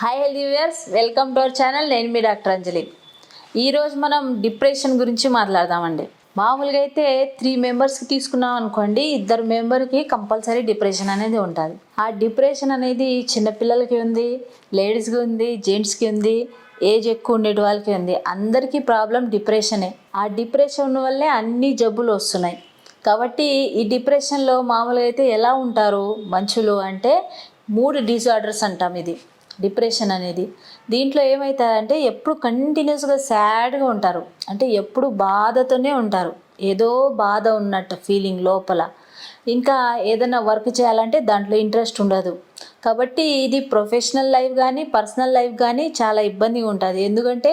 Hi healthy viewers, welcome to our channel. నేను మీ doctor అంజలి. ఈరోజు మనం డిప్రెషన్ గురించి మాట్లాడదామండి. మామూలుగా అయితే 3 మెంబర్స్కి తీసుకున్నాం అనుకోండి, 2 మెంబర్కి కంపల్సరీ డిప్రెషన్ అనేది ఉంటుంది. ఆ డిప్రెషన్ అనేది చిన్నపిల్లలకి ఉంది, లేడీస్కి ఉంది, జెంట్స్కి ఉంది, ఏజ్ ఎక్కువ ఉండేటి వాళ్ళకి ఉంది. అందరికీ ప్రాబ్లం డిప్రెషనే. ఆ డిప్రెషన్ వల్లే అన్ని జబ్బులు వస్తున్నాయి. కాబట్టి ఈ డిప్రెషన్లో మామూలుగా అయితే ఎలా ఉంటారు మనుషులు అంటే 3 డిజార్డర్స్ అంటాం ఇది డిప్రెషన్ అనేది. దీంట్లో ఏమవుతుందంటే ఎప్పుడు కంటిన్యూస్గా సాడ్గా ఉంటారు, అంటే ఎప్పుడు బాధతోనే ఉంటారు, ఏదో బాధ ఉన్నట్టు ఫీలింగ్ లోపల. ఇంకా ఏదైనా వర్క్ చేయాలంటే దాంట్లో ఇంట్రెస్ట్ ఉండదు. కాబట్టి ఇది ప్రొఫెషనల్ లైఫ్ కానీ పర్సనల్ లైఫ్ కానీ చాలా ఇబ్బందిగా ఉంటుంది. ఎందుకంటే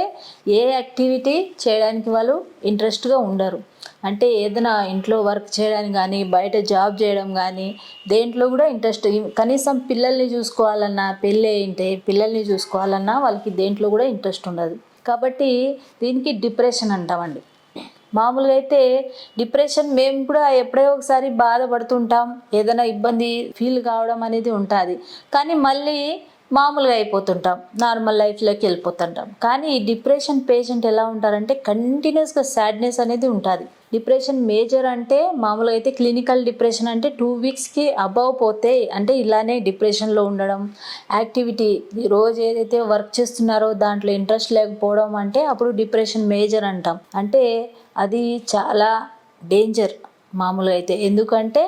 ఏ యాక్టివిటీ చేయడానికి వాళ్ళు ఇంట్రెస్ట్గా ఉండరు. అంటే ఏదైనా ఇంట్లో వర్క్ చేయడానికి కానీ బయట జాబ్ చేయడం కానీ దేంట్లో కూడా ఇంట్రెస్ట్, కనీసం పిల్లల్ని చూసుకోవాలన్నా, పెళ్ళి అయింటే పిల్లల్ని చూసుకోవాలన్నా వాళ్ళకి దేంట్లో కూడా ఇంట్రెస్ట్ ఉండదు. కాబట్టి దీనికి డిప్రెషన్ అంటామండి. మామూలుగా అయితే డిప్రెషన్ మేము కూడా ఎప్పుడో ఒకసారి బాధపడుతుంటాం, ఏదైనా ఇబ్బంది ఫీల్ కావడం అనేది ఉంటుంది. కానీ మళ్ళీ మామూలుగా అయిపోతుంటాం, నార్మల్ లైఫ్లోకి వెళ్ళిపోతుంటాం. కానీ ఈ డిప్రెషన్ పేషెంట్ ఎలా ఉంటారంటే కంటిన్యూస్గా సాడ్నెస్ అనేది ఉంటుంది. డిప్రెషన్ మేజర్ అంటే మామూలుగా అయితే క్లినికల్ డిప్రెషన్ అంటే 2 వీక్స్కి అబవ్ పోతే, అంటే ఇలానే డిప్రెషన్లో ఉండడం, యాక్టివిటీ రోజు ఏదైతే వర్క్ చేస్తున్నారో దాంట్లో ఇంట్రెస్ట్ లేకపోవడం, అంటే అప్పుడు డిప్రెషన్ మేజర్ అంటాం. అంటే అది చాలా డేంజర్ మామూలుగా అయితే. ఎందుకంటే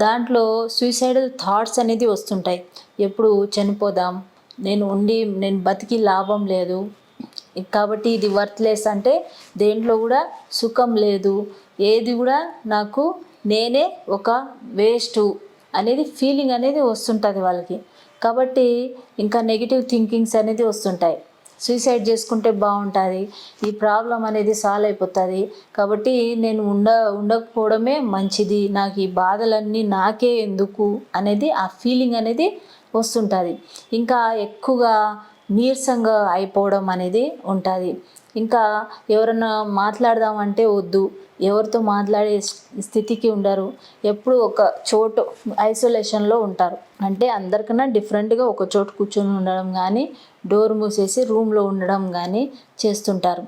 దాంట్లో సూసైడల్ థాట్స్ అనేది వస్తుంటాయి. ఎప్పుడు చనిపోదాం, నేను బతికి లాభం లేదు, కాబట్టి ఇది వర్త్లెస్, అంటే దేంట్లో కూడా సుఖం లేదు, ఏది కూడా నాకు నేనే ఒక వేస్ట్ అనేది ఫీలింగ్ అనేది వస్తుంటుంది వాళ్ళకి. కాబట్టి ఇంకా నెగిటివ్ థింకింగ్స్ అనేది వస్తుంటాయి. సూసైడ్ చేసుకుంటే బాగుంటుంది, ఈ ప్రాబ్లం అనేది సాల్వ్ అయిపోతుంది, కాబట్టి నేను ఉండకపోవడమే మంచిది, నాకు ఈ బాధలన్నీ నాకే ఎందుకు అనేది ఆ ఫీలింగ్ అనేది వస్తుంటుంది. ఇంకా ఎక్కువగా నీరసంగా అయిపోవడం అనేది ఉంటుంది. ఇంకా ఎవరన్నా మాట్లాడదామంటే వద్దు, ఎవరితో మాట్లాడే స్థితికి ఉండరు, ఎప్పుడు ఒక చోటు ఐసోలేషన్లో ఉంటారు. అంటే అందరికన్నా డిఫరెంట్గా ఒక చోటు కూర్చొని ఉండడం కానీ, డోర్ మూసేసి రూమ్లో ఉండడం కానీ చేస్తుంటారు.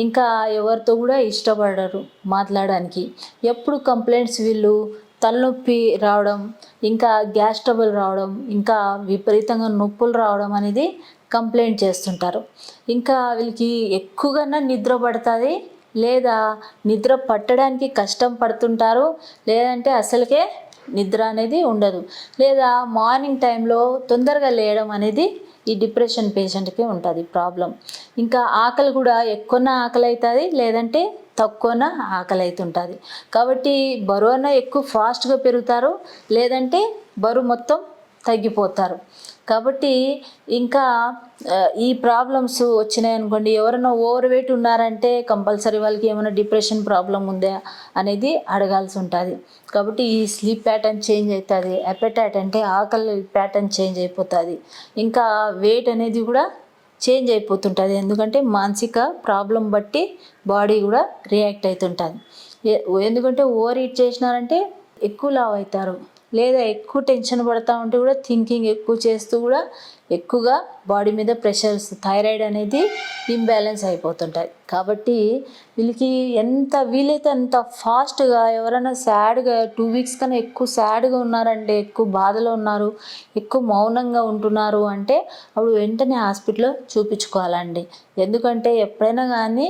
ఇంకా ఎవరితో కూడా ఇష్టపడరు మాట్లాడడానికి. ఎప్పుడు కంప్లైంట్స్, వీళ్ళు తలనొప్పి రావడం, ఇంకా గ్యాస్ ట్రబుల్ రావడం, ఇంకా విపరీతంగా నొప్పులు రావడం అనేది కంప్లైంట్ చేస్తుంటారు. ఇంకా వీళ్ళకి ఎక్కువగా నిద్ర పడుతుంది, లేదా నిద్ర పట్టడానికి కష్టం పడుతుంటారు, లేదంటే అసలుకే నిద్ర అనేది ఉండదు, లేదా మార్నింగ్ టైంలో తొందరగా లేయడం అనేది ఈ డిప్రెషన్ పేషెంట్కి ఉంటుంది ప్రాబ్లం. ఇంకా ఆకలి కూడా ఎక్కువన ఆకలి అవుతుంది, లేదంటే తక్కువన ఆకలి అవుతుంటుంది. కాబట్టి బరువు అన్న ఎక్కువ ఫాస్ట్గా పెరుగుతారు, లేదంటే బరువు మొత్తం తగ్గిపోతారు. కాబట్టి ఇంకా ఈ ప్రాబ్లమ్స్ వచ్చినాయి అనుకోండి, ఎవరైనా ఓవర్ వెయిట్ ఉన్నారంటే కంపల్సరీ వాళ్ళకి ఏమైనా డిప్రెషన్ ప్రాబ్లం ఉందా అనేది అడగాల్సి ఉంటుంది. కాబట్టి ఈ స్లీప్ ప్యాటర్న్ చేంజ్ అవుతుంది, అపెటైట్ అంటే ఆకలి ప్యాటర్న్ చేంజ్ అయిపోతుంది, ఇంకా వెయిట్ అనేది కూడా చేంజ్ అయిపోతుంటుంది. ఎందుకంటే మానసిక ప్రాబ్లం బట్టి బాడీ కూడా రియాక్ట్ అవుతుంటుంది. ఎందుకంటే ఓవర్ ఈట్ చేసినారంటే ఎక్కువ లావు అవుతారు, లేదా ఎక్కువ టెన్షన్ పడుతూ ఉంటే కూడా థింకింగ్ ఎక్కువ చేస్తూ కూడా ఎక్కువగా బాడీ మీద ప్రెషర్స్, థైరాయిడ్ అనేది ఇంబ్యాలెన్స్ అయిపోతుంటాయి. కాబట్టి వీళ్ళకి ఎంత వీలైతే అంత ఫాస్ట్గా, ఎవరైనా సాడ్గా 2 వీక్స్ కన్నా ఎక్కువ సాడ్గా ఉన్నారంటే, ఎక్కువ బాధలో ఉన్నారు, ఎక్కువ మౌనంగా ఉంటున్నారు అంటే అప్పుడు వెంటనే హాస్పిటల్లో చూపించుకోవాలండి. ఎందుకంటే ఎప్పుడైనా కానీ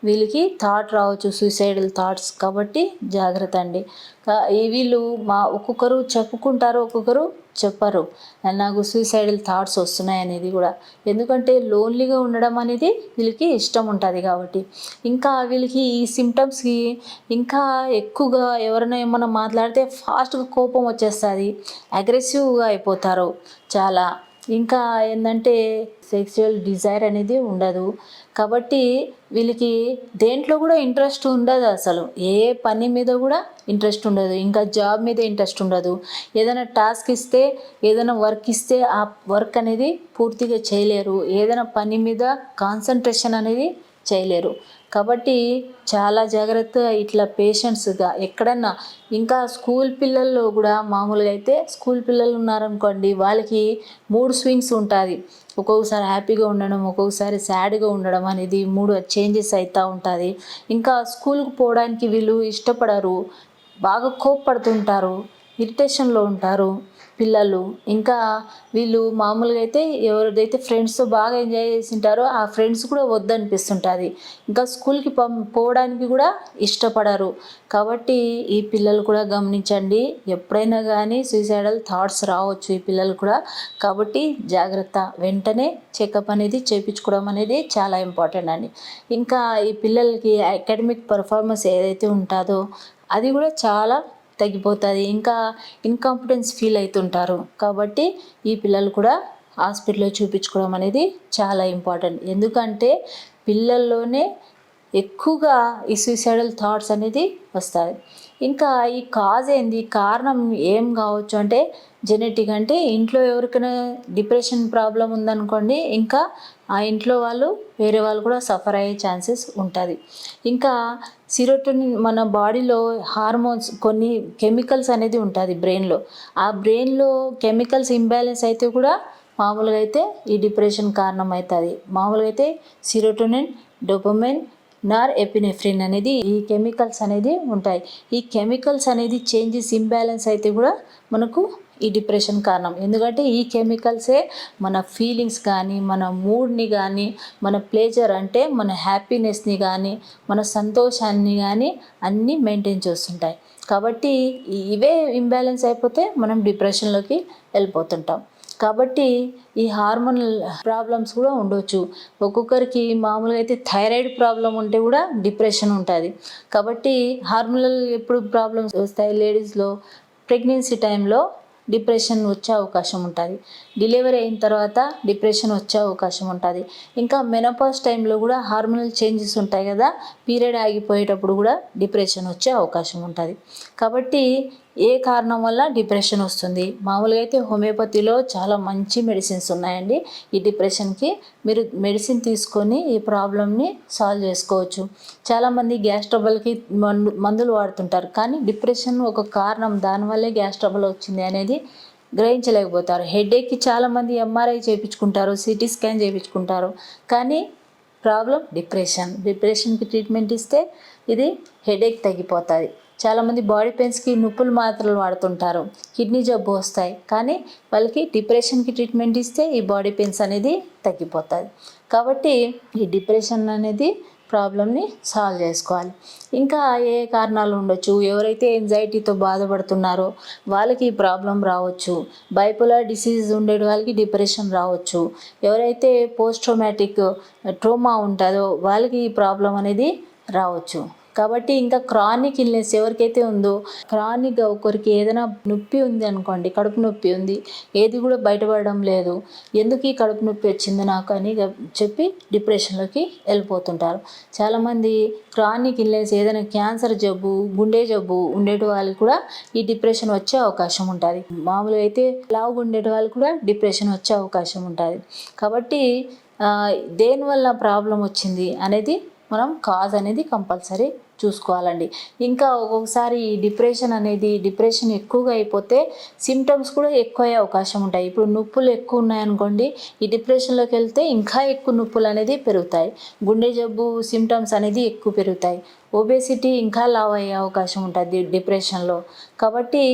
వీళ్ళకి థాట్ రావచ్చు, సూసైడల్ థాట్స్. కాబట్టి జాగ్రత్త అండి. వీళ్ళు ఒక్కొక్కరు చెప్పుకుంటారు, ఒక్కొక్కరు చెప్పరు నాకు సూసైడల్ థాట్స్ వస్తున్నాయి అనేది కూడా. ఎందుకంటే లోన్లీగా ఉండడం అనేది వీళ్ళకి ఇష్టం ఉంటుంది కాబట్టి. ఇంకా వీళ్ళకి ఈ సిమ్టమ్స్కి ఇంకా ఎక్కువగా ఎవరైనా ఏమైనా మాట్లాడితే ఫాస్ట్గా కోపం వచ్చేస్తుంది, అగ్రెసివ్గా అయిపోతారు చాలా. ఇంకా ఏంటంటే సెక్సువల్ డిజైర్ అనేది ఉండదు. కాబట్టి వీళ్ళకి దేంట్లో కూడా ఇంట్రెస్ట్ ఉండదు, అసలు ఏ పని మీద కూడా ఇంట్రెస్ట్ ఉండదు, ఇంకా జాబ్ మీద ఇంట్రెస్ట్ ఉండదు. ఏదైనా టాస్క్ ఇస్తే, ఏదైనా వర్క్ ఇస్తే ఆ వర్క్ అనేది పూర్తిగా చేయలేరు, ఏదైనా పని మీద కాన్సన్ట్రేషన్ అనేది చేయలేరు. కాబట్టి చాలా జాగ్రత్తగా ఇట్లా పేషెంట్స్గా ఎక్కడన్నా ఇంకా స్కూల్ పిల్లల్లో కూడా మామూలుగా అయితే స్కూల్ పిల్లలు ఉన్నారనుకోండి, వాళ్ళకి మూడ్ స్వింగ్స్ ఉంటుంది. ఒక్కొక్కసారి హ్యాపీగా ఉండడం, ఒక్కొక్కసారి సాడ్గా ఉండడం అనేది మూడు చేంజెస్ అవుతూ ఉంటుంది. ఇంకా స్కూల్కి పోవడానికి వీళ్ళు ఇష్టపడరు, బాగా కోప్పడుతుంటారు, ఇరిటేషన్లో ఉంటారు పిల్లలు. ఇంకా వీళ్ళు మామూలుగా అయితే ఎవరైతే ఫ్రెండ్స్తో బాగా ఎంజాయ్ చేసి ఉంటారో ఆ ఫ్రెండ్స్ కూడా వద్దనిపిస్తుంటుంది. ఇంకా స్కూల్కి పోవడానికి కూడా ఇష్టపడరు. కాబట్టి ఈ పిల్లలు కూడా గమనించండి, ఎప్పుడైనా కానీ సూసైడల్ థాట్స్ రావచ్చు ఈ పిల్లలు కూడా. కాబట్టి జాగ్రత్త, వెంటనే చెకప్ అనేది చేయించుకోవడం అనేది చాలా ఇంపార్టెంట్ అండి. ఇంకా ఈ పిల్లలకి అకాడమిక్ పర్ఫార్మెన్స్ ఏదైతే ఉంటుందో అది కూడా చాలా తగ్గిపోతుంది. ఇంకా ఇన్కాన్ఫిడెన్స్ ఫీల్ అవుతుంటారు. కాబట్టి ఈ పిల్లలు కూడా హాస్పిటల్లో చూపించుకోవడం అనేది చాలా ఇంపార్టెంట్. ఎందుకంటే పిల్లల్లోనే ఎక్కువగా ఈ సూసైడల్ థాట్స్ అనేది వస్తాయి. ఇంకా ఈ కాజ్ ఏంది, కారణం ఏం కావచ్చు అంటే జెనెటిక్. అంటే ఇంట్లో ఎవరికైనా డిప్రెషన్ ప్రాబ్లం ఉందనుకోండి, ఇంకా ఆ ఇంట్లో వాళ్ళు వేరే వాళ్ళు కూడా సఫర్ అయ్యే ఛాన్సెస్ ఉంటుంది. ఇంకా సిరోటోనిన్ మన బాడీలో హార్మోన్స్ కొన్ని కెమికల్స్ అనేది ఉంటుంది బ్రెయిన్లో. ఆ బ్రెయిన్లో కెమికల్స్ ఇంబ్యాలెన్స్ అయితే కూడా మామూలుగా అయితే ఈ డిప్రెషన్ కారణం అవుతుంది. మామూలుగా అయితే సిరోటోనిన్, డోపమైన్, నార్ ఎపినెఫ్రిన్ అనేది ఈ కెమికల్స్ అనేది ఉంటాయి. ఈ కెమికల్స్ అనేది చేంజెస్ ఇంబ్యాలెన్స్ అయితే కూడా మనకు ఈ డిప్రెషన్ కారణం. ఎందుకంటే ఈ కెమికల్సే మన ఫీలింగ్స్ కానీ, మన మూడ్ని కానీ, మన ప్లేజర్ అంటే మన హ్యాపీనెస్ని కానీ, మన సంతోషాన్ని కానీ అన్నీ మెయింటైన్ చేస్తుంటాయి. కాబట్టి ఇవే ఇంబ్యాలెన్స్ అయిపోతే మనం డిప్రెషన్లోకి వెళ్ళిపోతుంటాం. కాబట్టి ఈ హార్మోనల్ ప్రాబ్లమ్స్ కూడా ఉండొచ్చు. ఒక్కొక్కరికి మామూలుగా అయితే థైరాయిడ్ ప్రాబ్లం ఉంటే కూడా డిప్రెషన్ ఉంటుంది. కాబట్టి హార్మోనల్ ఎప్పుడు ప్రాబ్లమ్స్ వస్తాయి లేడీస్లో, ప్రెగ్నెన్సీ టైంలో డిప్రెషన్ వచ్చే అవకాశం ఉంటుంది. డెలివరీ అయిన తర్వాత డిప్రెషన్ వచ్చే అవకాశం ఉంటుంది. ఇంకా మెనోపాజ్ టైంలో కూడా హార్మోనల్ చేంజెస్ ఉంటాయి కదా, పీరియడ్ ఆగిపోయేటప్పుడు కూడా డిప్రెషన్ వచ్చే అవకాశం ఉంటుంది. కాబట్టి ఏ కారణం వల్ల డిప్రెషన్ వస్తుంది, మామూలుగా అయితే హోమియోపతిలో చాలా మంచి మెడిసిన్స్ ఉన్నాయండి ఈ డిప్రెషన్కి. మీరు మెడిసిన్ తీసుకొని ఈ ప్రాబ్లమ్ని సాల్వ్ చేసుకోవచ్చు. చాలామంది గ్యాస్ ట్రబుల్కి మందులు వాడుతుంటారు, కానీ డిప్రెషన్ ఒక కారణం, దానివల్లే గ్యాస్ ట్రబుల్ వచ్చింది అనేది గ్రహించలేకపోతారు. హెడేక్కి చాలామంది ఎంఆర్ఐ చేయించుకుంటారు, సిటీ స్కాన్ చేయించుకుంటారు, కానీ ప్రాబ్లం డిప్రెషన్కి ట్రీట్మెంట్ ఇస్తే ఇది హెడేక్ తగ్గిపోతుంది. చాలామంది బాడీ పెయిన్స్కి నొప్పులు మాత్రలు వాడుతుంటారు, కిడ్నీ జబ్బు వస్తాయి, కానీ వాళ్ళకి డిప్రెషన్కి ట్రీట్మెంట్ ఇస్తే ఈ బాడీ పెయిన్స్ అనేది తగ్గిపోతుంది. కాబట్టి ఈ డిప్రెషన్ అనేది ప్రాబ్లమ్ని సాల్వ్ చేసుకోవాలి. ఇంకా ఏ కారణాలు ఉండొచ్చు, ఎవరైతే ఎంజైటీతో బాధపడుతున్నారో వాళ్ళకి ఈ ప్రాబ్లం రావచ్చు. బైపోలార్ డిసీజ్ ఉండే వాళ్ళకి డిప్రెషన్ రావచ్చు. ఎవరైతే పోస్ట్ ట్రామాటిక్ ట్రోమా ఉంటుందో వాళ్ళకి ఈ ప్రాబ్లం అనేది రావచ్చు. కాబట్టి ఇంకా క్రానిక్ ఇల్నెస్ ఎవరికైతే ఉందో, క్రానిక్గా ఒకరికి ఏదైనా నొప్పి ఉంది అనుకోండి, కడుపు నొప్పి ఉంది, ఏది కూడా బయటపడడం లేదు, ఎందుకు ఈ కడుపు నొప్పి వచ్చింది నాకు అని చెప్పి డిప్రెషన్లోకి వెళ్ళిపోతుంటారు. చాలామంది క్రానిక్ ఇల్నెస్ ఏదైనా క్యాన్సర్ జబ్బు, గుండె జబ్బు ఉండేటి వాళ్ళకి కూడా ఈ డిప్రెషన్ వచ్చే అవకాశం ఉంటుంది. మామూలుగా అయితే లావుగా ఉండేటి వాళ్ళకి కూడా డిప్రెషన్ వచ్చే అవకాశం ఉంటుంది. కాబట్టి దేనివల్ల ప్రాబ్లం వచ్చింది అనేది మనం కాజ్ అనేది కంపల్సరీ చూసుకోవాలండి. ఇంకా ఒక్కొక్కసారి ఈ డిప్రెషన్ ఎక్కువగా అయిపోతే సిమ్టమ్స్ కూడా ఎక్కువ అయ్యే అవకాశం ఉంటాయి. ఇప్పుడు నొప్పులు ఎక్కువ ఉన్నాయనుకోండి, ఈ డిప్రెషన్లోకి వెళ్తే ఇంకా ఎక్కువ నొప్పులు అనేది పెరుగుతాయి, గుండె జబ్బు సిమ్టమ్స్ అనేది ఎక్కువ పెరుగుతాయి, ఒబేసిటీ ఇంకా లావ్ అయ్యే అవకాశం ఉంటుంది డిప్రెషన్లో. కాబట్టి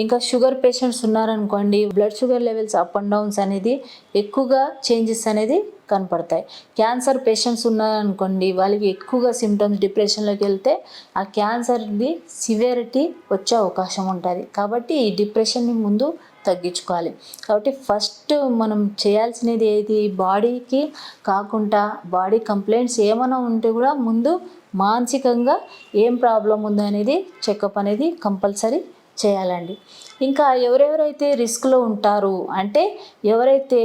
ఇంకా షుగర్ పేషెంట్స్ ఉన్నారనుకోండి, blood sugar levels up and downs అనేది ఎక్కువగా చేంజెస్ అనేది కనపడతాయి. క్యాన్సర్ పేషెంట్స్ ఉన్నారనుకోండి, వాళ్ళకి ఎక్కువగా సిమ్టమ్స్ డిప్రెషన్లోకి వెళ్తే ఆ క్యాన్సర్ది సివియారిటీ వచ్చే అవకాశం ఉంటుంది. కాబట్టి ఈ డిప్రెషన్ని ముందు తగ్గించుకోవాలి. కాబట్టి ఫస్ట్ మనం చేయాల్సినది ఏది, బాడీకి కాకుండా బాడీ కంప్లైంట్స్ ఏమైనా ఉంటే కూడా ముందు మానసికంగా ఏం ప్రాబ్లం ఉందో అనేది చెకప్ అనేది కంపల్సరీ చేయాలండి. ఇంకా ఎవరెవరైతే రిస్క్లో ఉంటారు అంటే ఎవరైతే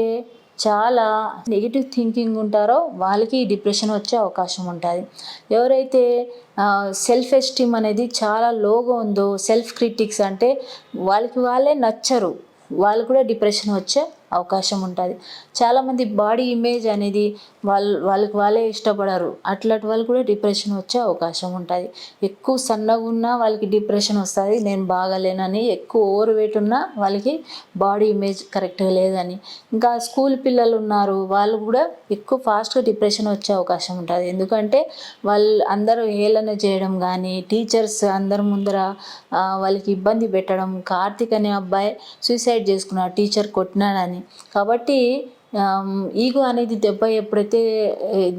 చాలా నెగిటివ్ థింకింగ్ ఉంటారో వాళ్ళకి డిప్రెషన్ వచ్చే అవకాశం ఉంటుంది. ఎవరైతే సెల్ఫ్ ఎస్టీమ్ అనేది చాలా లోగా ఉందో, సెల్ఫ్ క్రిటిక్స్ అంటే వాళ్ళకి వాళ్ళే నచ్చరు, వాళ్ళు కూడా డిప్రెషన్ వచ్చే అవకాశం ఉంటుంది. చాలామంది బాడీ ఇమేజ్ అనేది వాళ్ళకి వాళ్ళే ఇష్టపడరు, అట్లాంటి వాళ్ళు కూడా డిప్రెషన్ వచ్చే అవకాశం ఉంటుంది. ఎక్కువ సన్నగా ఉన్నా వాళ్ళకి డిప్రెషన్ వస్తుంది, నేను బాగాలేనని. ఎక్కువ ఓవర్ వెయిట్ ఉన్నా వాళ్ళకి బాడీ ఇమేజ్ కరెక్ట్గా లేదని. ఇంకా స్కూల్ పిల్లలు ఉన్నారు, వాళ్ళు కూడా ఎక్కువ ఫాస్ట్గా డిప్రెషన్ వచ్చే అవకాశం ఉంటుంది. ఎందుకంటే వాళ్ళు అందరూ హేళన చేయడం కానీ, టీచర్స్ అందరి ముందర వాళ్ళకి ఇబ్బంది పెట్టడం. కార్తీక్ అనే అబ్బాయి సూసైడ్ చేసుకున్నాడు టీచర్ కొట్టినాడని. కాబట్టి ఈగో అనేది ఎప్పుడైతే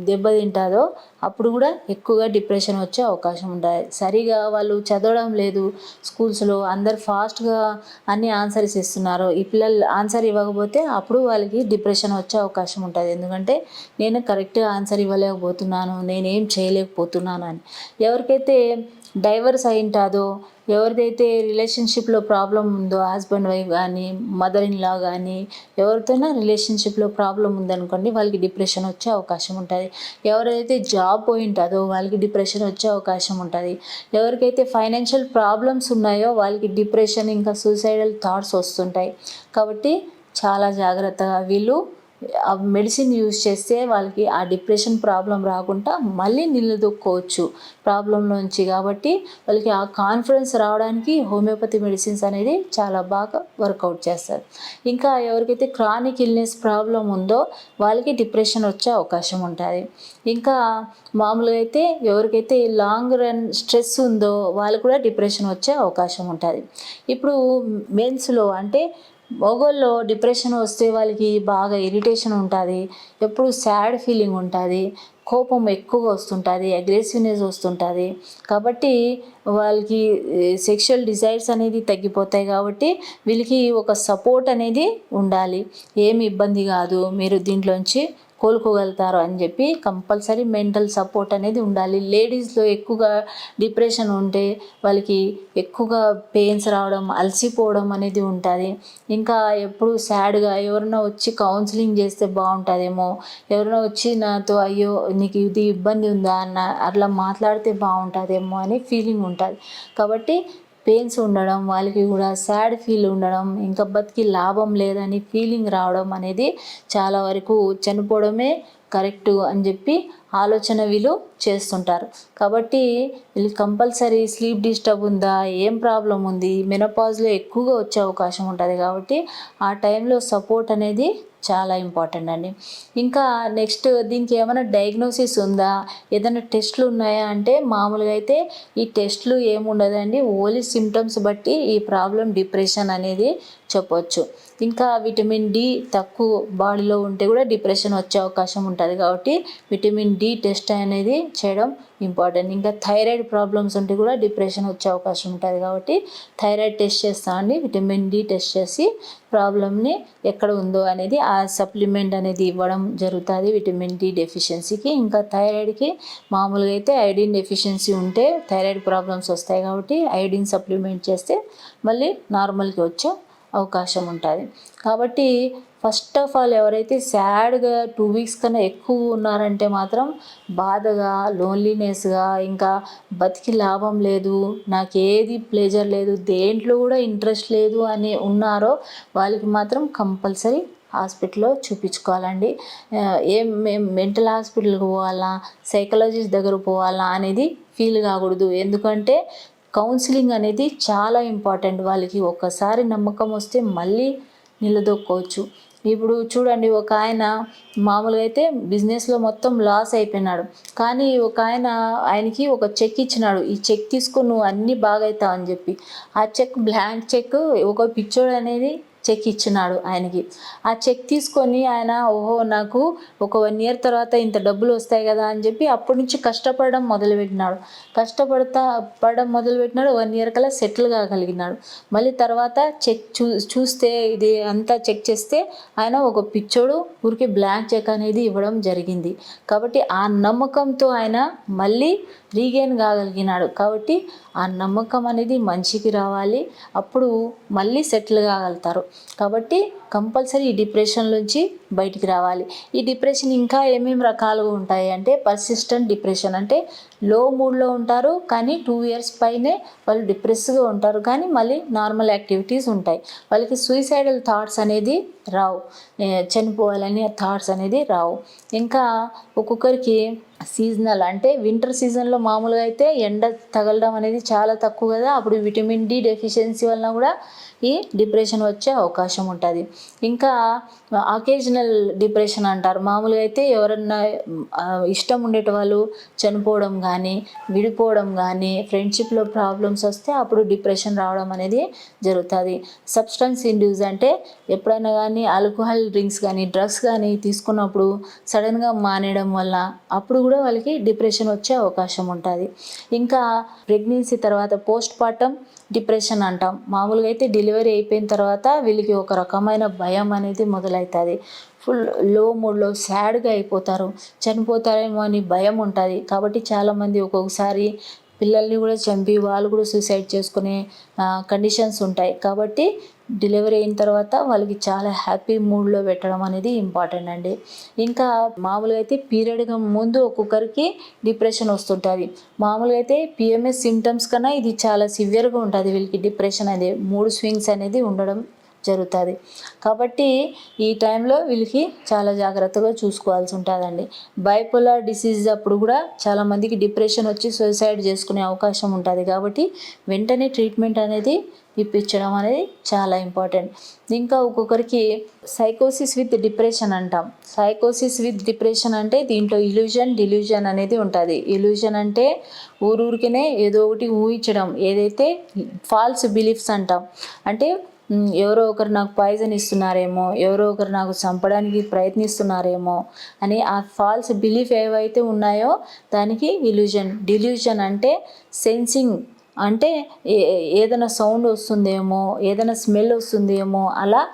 దెబ్బతింటుందో అప్పుడు కూడా ఎక్కువగా డిప్రెషన్ వచ్చే అవకాశం ఉంటుంది. సరిగా వాళ్ళు చదవడం లేదు, స్కూల్స్లో అందరు ఫాస్ట్గా అన్ని ఆన్సర్స్ ఇస్తున్నారు, ఈ పిల్లలు ఆన్సర్ ఇవ్వకపోతే అప్పుడు వాళ్ళకి డిప్రెషన్ వచ్చే అవకాశం ఉంటుంది. ఎందుకంటే నేను కరెక్ట్గా ఆన్సర్ ఇవ్వలేకపోతున్నాను, నేనేం చేయలేకపోతున్నాను అని. ఎవరికైతే డైవర్స్ అయి ఉంటుందో, ఎవరిదైతే రిలేషన్షిప్లో ప్రాబ్లం ఉందో, హస్బెండ్ వైఫ్ కానీ, మదర్ ఇన్ లా కానీ, ఎవరితోనైనా రిలేషన్షిప్లో ప్రాబ్లం ఉందనుకోండి, వాళ్ళకి డిప్రెషన్ వచ్చే అవకాశం ఉంటుంది. ఎవరైతే జాబ్ పోయి ఉంటుందో వాళ్ళకి డిప్రెషన్ వచ్చే అవకాశం ఉంటుంది. ఎవరికైతే ఫైనాన్షియల్ ప్రాబ్లమ్స్ ఉన్నాయో వాళ్ళకి డిప్రెషన్ ఇంకా సూసైడల్ థాట్స్ వస్తుంటాయి. కాబట్టి చాలా జాగ్రత్తగా వీళ్ళు ఆ మెడిసిన్ యూజ్ చేస్తే వాళ్ళకి ఆ డిప్రెషన్ ప్రాబ్లం రాకుండా మళ్ళీ నిలదొక్కోవచ్చు ప్రాబ్లంలోంచి. కాబట్టి వాళ్ళకి ఆ కాన్ఫిడెన్స్ రావడానికి హోమియోపతి మెడిసిన్స్ అనేది చాలా బాగా వర్కౌట్ చేస్తారు. ఇంకా ఎవరికైతే క్రానిక్ ఇల్నెస్ ప్రాబ్లం ఉందో వాళ్ళకి డిప్రెషన్ వచ్చే అవకాశం ఉంటుంది. ఇంకా మామూలుగా అయితే ఎవరికైతే లాంగ్ రన్ స్ట్రెస్ ఉందో వాళ్ళకు కూడా డిప్రెషన్ వచ్చే అవకాశం ఉంటుంది. ఇప్పుడు మెన్స్లో అంటే మగోళ్ళలో డిప్రెషన్ వస్తే వాళ్ళకి బాగా ఇరిటేషన్ ఉంటుంది, ఎప్పుడు సాడ్ ఫీలింగ్ ఉంటుంది, కోపం ఎక్కువగా వస్తుంటుంది, అగ్రెసివ్నెస్ వస్తుంటుంది. కాబట్టి వాళ్ళకి సెక్షువల్ డిజైర్స్ అనేది తగ్గిపోతాయి. కాబట్టి వీళ్ళకి ఒక సపోర్ట్ అనేది ఉండాలి. ఏమి ఇబ్బంది కాదు, మీరు దీంట్లోంచి కోలుకోగలుగుతారు అని చెప్పి కంపల్సరీ మెంటల్ సపోర్ట్ అనేది ఉండాలి. లేడీస్లో ఎక్కువగా డిప్రెషన్ ఉంటే వాళ్ళకి ఎక్కువగా పెయిన్స్ రావడం, అలసిపోవడం అనేది ఉంటుంది. ఇంకా ఎప్పుడు సాడ్గా ఎవరైనా వచ్చి కౌన్సిలింగ్ చేస్తే బాగుంటుందేమో, ఎవరైనా వచ్చి నాతో అయ్యో నీకు ఇది ఇబ్బంది ఉందా అన్న అట్లా మాట్లాడితే బాగుంటుందేమో అని ఫీలింగ్ ఉంటుంది. కాబట్టి పెయిన్స్ ఉండడం, వాళ్ళకి కూడా సాడ్ ఫీల్ ఉండడం, ఇంకా బతికి లాభం లేదని ఫీలింగ్ రావడం అనేది చాలా వరకు చనిపోవడమే కరెక్టు అని చెప్పి ఆలోచన వీళ్ళు చేస్తుంటారు. కాబట్టి వీళ్ళు కంపల్సరీ స్లీప్ డిస్టర్బ్ ఉందా, ఏం ప్రాబ్లం ఉంది, మెనోపాజ్లో ఎక్కువగా వచ్చే అవకాశం ఉంటుంది. కాబట్టి ఆ టైంలో సపోర్ట్ అనేది చాలా ఇంపార్టెంట్ అండి. ఇంకా నెక్స్ట్ దీనికి ఏమైనా డయాగ్నోసిస్ ఉందా, ఏదైనా టెస్ట్లు ఉన్నాయా అంటే మామూలుగా అయితే ఈ టెస్ట్లు ఏముండదండి, ఓన్లీ సిమ్టమ్స్ బట్టి ఈ ప్రాబ్లం డిప్రెషన్ అనేది చెప్పవచ్చు. ఇంకా విటమిన్ డి తక్కువ బాడీలో ఉంటే కూడా డిప్రెషన్ వచ్చే అవకాశం ఉంటుంది. కాబట్టి విటమిన్ డి టెస్ట్ అనేది చేయడం ఇంపార్టెంట్. ఇంకా థైరాయిడ్ ప్రాబ్లమ్స్ ఉంటే కూడా డిప్రెషన్ వచ్చే అవకాశం ఉంటుంది. కాబట్టి థైరాయిడ్ టెస్ట్ చేస్తామండి, విటమిన్ డి టెస్ట్ చేసి ప్రాబ్లమ్ని ఎక్కడ ఉందో అనేది ఆ సప్లిమెంట్ అనేది ఇవ్వడం జరుగుతుంది విటమిన్ డి డెఫిషియన్సీకి. ఇంకా థైరాయిడ్కి మామూలుగా అయితే ఐడిన్ డెఫిషియన్సీ ఉంటే థైరాయిడ్ ప్రాబ్లమ్స్ వస్తాయి. కాబట్టి ఐడిన్ సప్లిమెంట్ చేస్తే మళ్ళీ నార్మల్కి వచ్చే అవకాశం ఉంటుంది. కాబట్టి ఫస్ట్ ఆఫ్ ఆల్ ఎవరైతే సాడ్గా 2 వీక్స్ కన్నా ఎక్కువ ఉన్నారంటే మాత్రం బాధగా, లోన్లీనెస్గా, ఇంకా బతికి లాభం లేదు, నాకు ఏది ప్లెజర్ లేదు, దేంట్లో కూడా ఇంట్రెస్ట్ లేదు అని ఉన్నారో వాళ్ళకి మాత్రం కంపల్సరీ హాస్పిటల్లో చూపించుకోవాలండి. మేము మెంటల్ హాస్పిటల్కి పోవాలా, సైకాలజిస్ట్ దగ్గర పోవాలా అనేది ఫీల్ కాకూడదు. ఎందుకంటే కౌన్సిలింగ్ అనేది చాలా ఇంపార్టెంట్. వాళ్ళకి ఒక్కసారి నమ్మకం వస్తే మళ్ళీ నిలదొక్కోవచ్చు. ఇప్పుడు చూడండి, ఒక ఆయన మామూలుగా అయితే బిజినెస్లో మొత్తం లాస్ అయిపోయినాడు. కానీ ఒక ఆయనకి ఒక చెక్ ఇచ్చినాడు, ఈ చెక్ తీసుకొని నువ్వు అన్నీ బాగవుతావు అని చెప్పి. ఆ చెక్ బ్లాంక్ చెక్, ఒక పిచ్చోడు అనేది చెక్ ఇచ్చినాడు ఆయనకి. ఆ చెక్ తీసుకొని ఆయన ఓహో నాకు ఒక 1 year తర్వాత ఇంత డబ్బులు వస్తాయి కదా అని చెప్పి అప్పటి నుంచి కష్టపడడం మొదలుపెట్టినాడు. పడడం మొదలుపెట్టినాడు, 1 year కల్లా సెటిల్ కాగలిగినాడు. మళ్ళీ తర్వాత చెక్ చూస్తే ఇది అంతా చెక్ చేస్తే ఆయన ఒక పిచ్చోడు ఊరికి బ్లాంక్ చెక్ అనేది ఇవ్వడం జరిగింది. కాబట్టి ఆ నమ్మకంతో ఆయన మళ్ళీ రీగెయిన్ కాగలిగినాడు. కాబట్టి ఆ నమ్మకం అనేది మనిషికి రావాలి, అప్పుడు మళ్ళీ సెటిల్ కాగలుగుతారు. కాబట్టి కంపల్సరీ ఈ డిప్రెషన్ నుంచి బయటికి రావాలి. ఈ డిప్రెషన్ ఇంకా ఏమేమి రకాలుగా ఉంటాయి అంటే పర్సిస్టెంట్ డిప్రెషన్, అంటే లో మూడ్లో ఉంటారు కానీ 2 years పైనే వాళ్ళు డిప్రెస్గా ఉంటారు కానీ మళ్ళీ నార్మల్ యాక్టివిటీస్ ఉంటాయి. వాళ్ళకి సూసైడల్ థాట్స్ అనేది రావు, చనిపోవాలని థాట్స్ అనేది రావు. ఇంకా ఒక్కొక్కరికి సీజనల్, అంటే వింటర్ సీజన్లో మామూలుగా అయితే ఎండ తగలడం అనేది చాలా తక్కువ కదా, అప్పుడు విటమిన్ డి డెఫిషియన్సీ వలన కూడా ఈ డిప్రెషన్ వచ్చే అవకాశం ఉంటుంది. ఇంకా అకేజనల్ డిప్రెషన్ అంటారు. మామూలుగా అయితే ఎవరన్నా ఇష్టం ఉండేటి వాళ్ళు చనిపోవడం కానీ విడిపోవడం కానీ ఫ్రెండ్షిప్లో ప్రాబ్లమ్స్ వస్తే అప్పుడు డిప్రెషన్ రావడం అనేది జరుగుతుంది. సబ్స్టెన్స్ ఇండ్యూస్, అంటే ఎప్పుడైనా కానీ ఆల్కహాల్ డ్రింక్స్ కానీ డ్రగ్స్ కానీ తీసుకున్నప్పుడు సడన్గా మానేయడం వల్ల అప్పుడు కూడా వాళ్ళకి డిప్రెషన్ వచ్చే అవకాశం ఉంటుంది. ఇంకా ప్రెగ్నెన్సీ తర్వాత పోస్ట్ పార్టమ్ డిప్రెషన్ అంటాం. మామూలుగా అయితే డెలివరీ అయిపోయిన తర్వాత వీళ్ళకి ఒక రకమైన భయం అనేది మొదలవుతుంది. ఫుల్ లో మూడ్లో సాడ్గా అయిపోతారు, చనిపోతారేమో అని భయం ఉంటుంది. కాబట్టి చాలామంది ఒక్కొక్కసారి పిల్లల్ని కూడా చంపి వాళ్ళు కూడా సూసైడ్ చేసుకునే కండిషన్స్ ఉంటాయి. కాబట్టి డెలివరీ అయిన తర్వాత వాళ్ళకి చాలా హ్యాపీ మూడ్లో పెట్టడం అనేది ఇంపార్టెంట్ అండి. ఇంకా మామూలుగా అయితే పీరియడ్గా ముందు ఒక్కొక్కరికి డిప్రెషన్ వస్తుంటుంది. మామూలుగా అయితే పిఎంఎస్ సిమ్టమ్స్ కన్నా ఇది చాలా సివియర్గా ఉంటుంది వీళ్ళకి డిప్రెషన్ అనేది, మూడ్ స్వింగ్స్ అనేది ఉండడం జరుగుతుంది. కాబట్టి ఈ టైంలో వీళ్ళకి చాలా జాగ్రత్తగా చూసుకోవాల్సి ఉంటుందండి. బైపోలార్ డిసీజ్ అప్పుడు కూడా చాలామందికి డిప్రెషన్ వచ్చి సూసైడ్ చేసుకునే అవకాశం ఉంటుంది. కాబట్టి వెంటనే ట్రీట్మెంట్ అనేది ఇప్పించడం అనేది చాలా ఇంపార్టెంట్. ఇంకా ఒక్కొక్కరికి సైకోసిస్ విత్ డిప్రెషన్ అంటాం. సైకోసిస్ విత్ డిప్రెషన్ అంటే దీంట్లో డిల్యూజన్ అనేది ఉంటుంది. ఇల్యూజన్ అంటే ఊరికనే ఏదో ఒకటి ఊహించడం, ఏదైతే ఫాల్స్ బిలీఫ్స్ అంటాం. అంటే ఎవరో ఒకరు నాకు పాయిజన్ ఇస్తున్నారేమో, ఎవరో ఒకరు నాకు చంపడానికి ప్రయత్నిస్తున్నారేమో అని ఆ ఫాల్స్ బిలీఫ్ ఏవైతే ఉన్నాయో దానికి డిల్యూజన్ అంటే సెన్సింగ్, అంటే ఏదైనా సౌండ్ వస్తుందేమో, ఏదైనా స్మెల్ వస్తుందేమో, అలా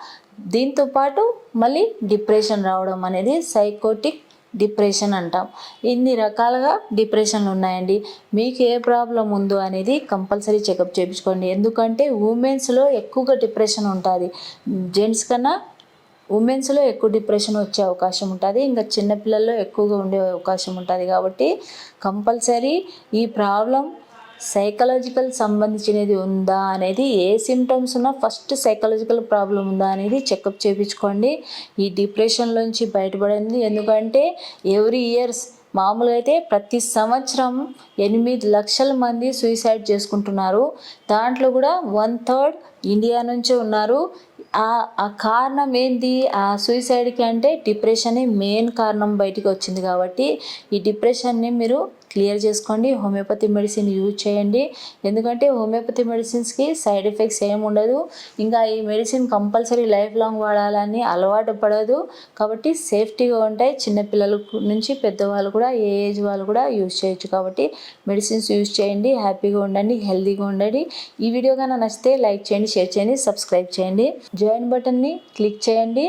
దీంతోపాటు మళ్ళీ డిప్రెషన్ రావడం అనేది సైకోటిక్ డిప్రెషన్ అంటాం. ఇన్ని రకాలుగా డిప్రెషన్లు ఉన్నాయండి. మీకు ఏ ప్రాబ్లం ఉందో అనేది కంపల్సరీ చెకప్ చేయించుకోండి. ఎందుకంటే ఉమెన్స్లో ఎక్కువగా డిప్రెషన్ ఉంటుంది. జెంట్స్ కన్నా ఉమెన్స్లో ఎక్కువ డిప్రెషన్ వచ్చే అవకాశం ఉంటుంది. ఇంకా చిన్నపిల్లల్లో ఎక్కువగా ఉండే అవకాశం ఉంటుంది. కాబట్టి కంపల్సరీ ఈ ప్రాబ్లం సైకలాజికల్ సంబంధించినది ఉందా అనేది, ఏ సిమ్టమ్స్ ఉన్నా ఫస్ట్ సైకలాజికల్ ప్రాబ్లం ఉందా అనేది చెకప్ చేయించుకోండి. ఈ డిప్రెషన్లోంచి బయటపడింది. ఎందుకంటే ఎవ్రీ ఇయర్స్ మామూలుగా అయితే ప్రతి సంవత్సరం 8 లక్షల మంది సూసైడ్ చేసుకుంటున్నారు. దాంట్లో కూడా 1/3 ఇండియా నుంచే ఉన్నారు. ఆ కారణం ఏంటి ఆ సూసైడ్కి అంటే డిప్రెషనే మెయిన్ కారణం బయటికి వచ్చింది. కాబట్టి ఈ డిప్రెషన్ని మీరు క్లియర్ చేసుకోండి. హోమియోపతి మెడిసిన్ యూజ్ చేయండి. ఎందుకంటే హోమియోపతి మెడిసిన్స్కి సైడ్ ఎఫెక్ట్స్ ఏమి ఉండదు. ఇంకా ఈ మెడిసిన్ కంపల్సరీ లైఫ్ లాంగ్ వాడాలని అలవాటు పడదు. కాబట్టి సేఫ్టీగా ఉంటాయి. చిన్నపిల్లల నుంచి పెద్దవాళ్ళు కూడా, ఏ ఏజ్ వాళ్ళు కూడా యూజ్ చేయొచ్చు. కాబట్టి మెడిసిన్స్ యూజ్ చేయండి. హ్యాపీగా ఉండండి, హెల్తీగా ఉండండి. ఈ వీడియో కన్నా నచ్చితే లైక్ చేయండి, షేర్ చేయండి, సబ్స్క్రైబ్ చేయండి. జాయిన్ బటన్ని క్లిక్ చేయండి.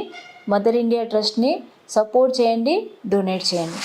మదర్ ఇండియా ట్రస్ట్ని సపోర్ట్ చేయండి, డొనేట్ చేయండి.